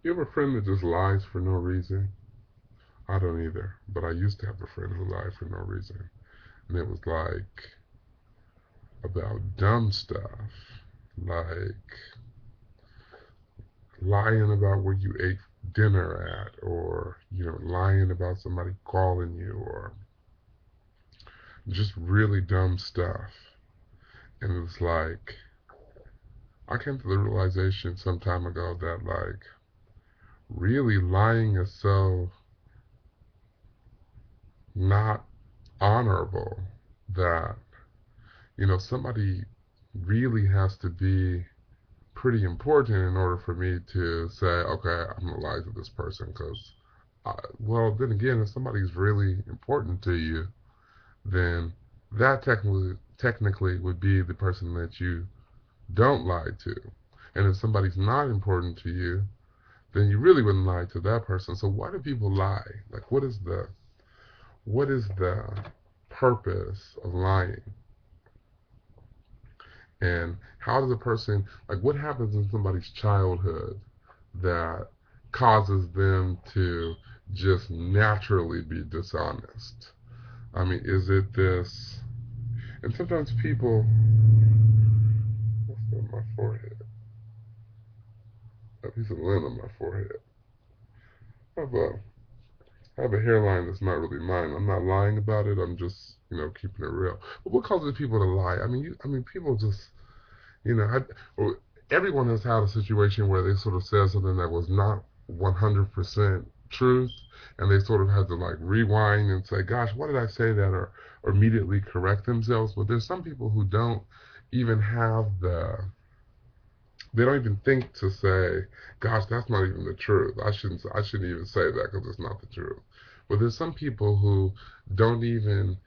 You have a friend that just lies for no reason? I don't either, but I used to have a friend who lied for no reason. And it was like about dumb stuff, like lying about where you ate dinner at, or, lying about somebody calling you, or just really dumb stuff. And it was like, I came to the realization some time ago that, like, really lying is so not honorable that, somebody really has to be pretty important in order for me to say, okay, I'm gonna lie to this person. Because, well, then again, if somebody's really important to you, then that technically would be the person that you don't lie to. And if somebody's not important to you, then you really wouldn't lie to that person. So why do people lie? Like, what is the purpose of lying? And how does a person, like, what happens in somebody's childhood that causes them to just naturally be dishonest? I mean, is it this? And sometimes people, what's on my forehead? A piece of lint on my forehead. I have a, I have a hairline that's not really mine. I'm not lying about it. I'm just, keeping it real. But what causes people to lie? I mean, people just, you know, I, or everyone has had a situation where they sort of said something that was not 100% truth, and they sort of had to like rewind and say, "Gosh, why did I say that?" or immediately correct themselves. But there's some people who don't even have they don't even think to say, "Gosh, that's not even the truth. I shouldn't even say that because it's not the truth." But there's some people who don't even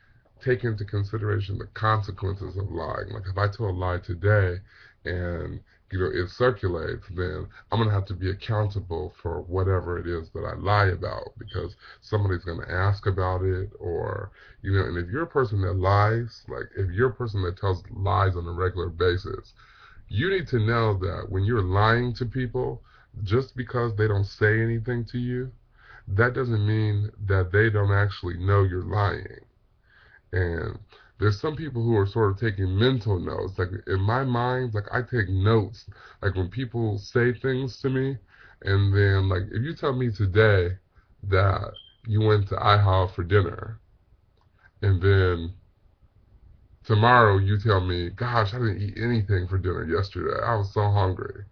take into consideration the consequences of lying. Like if I tell a lie today and it circulates, then I'm gonna have to be accountable for whatever it is that I lie about because somebody's gonna ask about it, or and if you're a person that lies, like if you're a person that tells lies on a regular basis, you need to know that when you're lying to people, just because they don't say anything to you, that doesn't mean that they don't actually know you're lying. And there's some people who are sort of taking mental notes. Like in my mind, like I take notes. Like when people say things to me, and then like if you tell me today that you went to IHOP for dinner, and then tomorrow you tell me, gosh, I didn't eat anything for dinner yesterday. I was so hungry.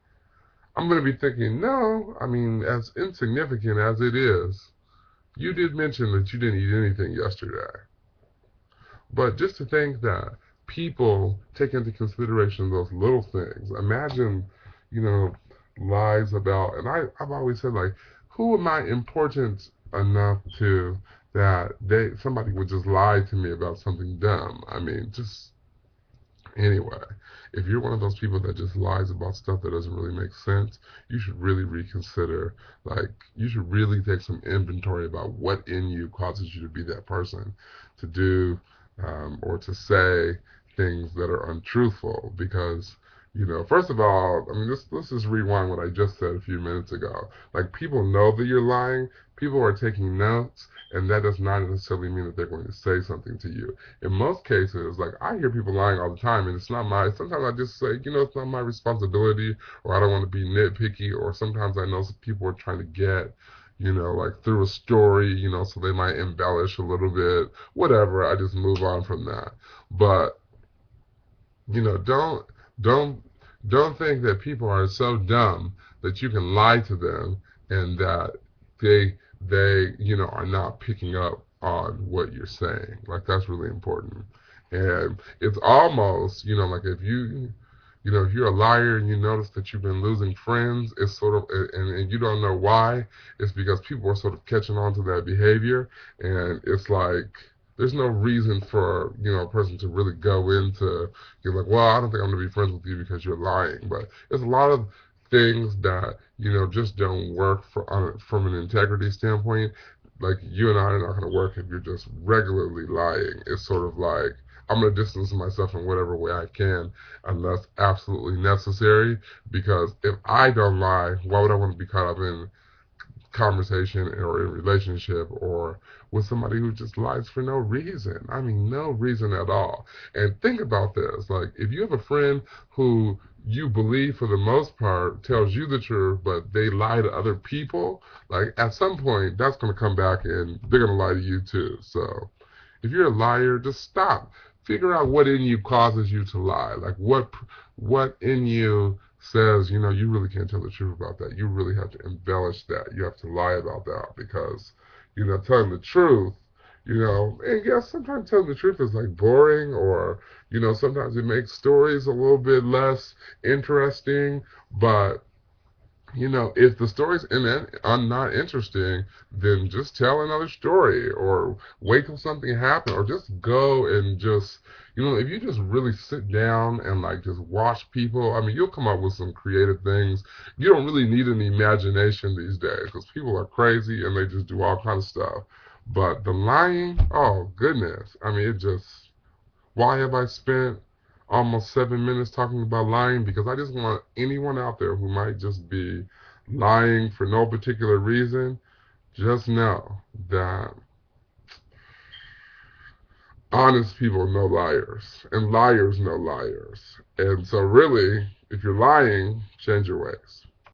I'm going to be thinking, no, I mean, as insignificant as it is, you did mention that you didn't eat anything yesterday. But just to think that people take into consideration those little things. Imagine, you know, lies about, and I've always said, like, who am I important enough to that somebody would just lie to me about something dumb? I mean, just anyway, if you're one of those people that just lies about stuff that doesn't really make sense, you should really reconsider. Like, you should really take some inventory about what in you causes you to be that person, to do or to say things that are untruthful. Because, first of all, I mean, let's just rewind what I just said a few minutes ago. Like, people know that you're lying, people are taking notes, and that does not necessarily mean that they're going to say something to you. In most cases, like I hear people lying all the time, and it's not my. Sometimes I just say, it's not my responsibility, or I don't want to be nitpicky, or sometimes I know some people are trying to get, like through a story, so they might embellish a little bit, whatever. I just move on from that. But don't don't think that people are so dumb that you can lie to them and that they are not picking up on what you're saying. Like that's really important. And it's almost, like if you're a liar and you notice that you've been losing friends, it's sort of, and you don't know why, it's because people are sort of catching on to that behavior. And it's like, there's no reason for, a person to really go into, you're like, well, I don't think I'm going to be friends with you because you're lying. But there's a lot of things that, just don't work from an integrity standpoint. Like you and I are not going to work if you're just regularly lying. It's sort of like, I'm going to distance myself in whatever way I can unless absolutely necessary. Because if I don't lie, why would I want to be caught up in conversation or in relationship or with somebody who just lies for no reason? I mean, no reason at all. And think about this. Like, if you have a friend who you believe for the most part tells you the truth, but they lie to other people, like at some point that's going to come back and they're going to lie to you too. So if you're a liar, just stop. Figure out what in you causes you to lie. Like what in you says, you really can't tell the truth about that. You really have to embellish that. You have to lie about that because, telling the truth, and yes, sometimes telling the truth is like boring or, sometimes it makes stories a little bit less interesting, but if the stories in it are not interesting, then just tell another story or wait till something happens or just go and just, if you just really sit down and like just watch people, I mean, you'll come up with some creative things. You don't really need an imagination these days because people are crazy and they just do all kinds of stuff. But the lying, oh goodness. I mean, it just, why have I spent almost 7 minutes talking about lying? Because I just want anyone out there who might just be lying for no particular reason, just know that honest people know liars, and liars know liars. And so, really, if you're lying, change your ways.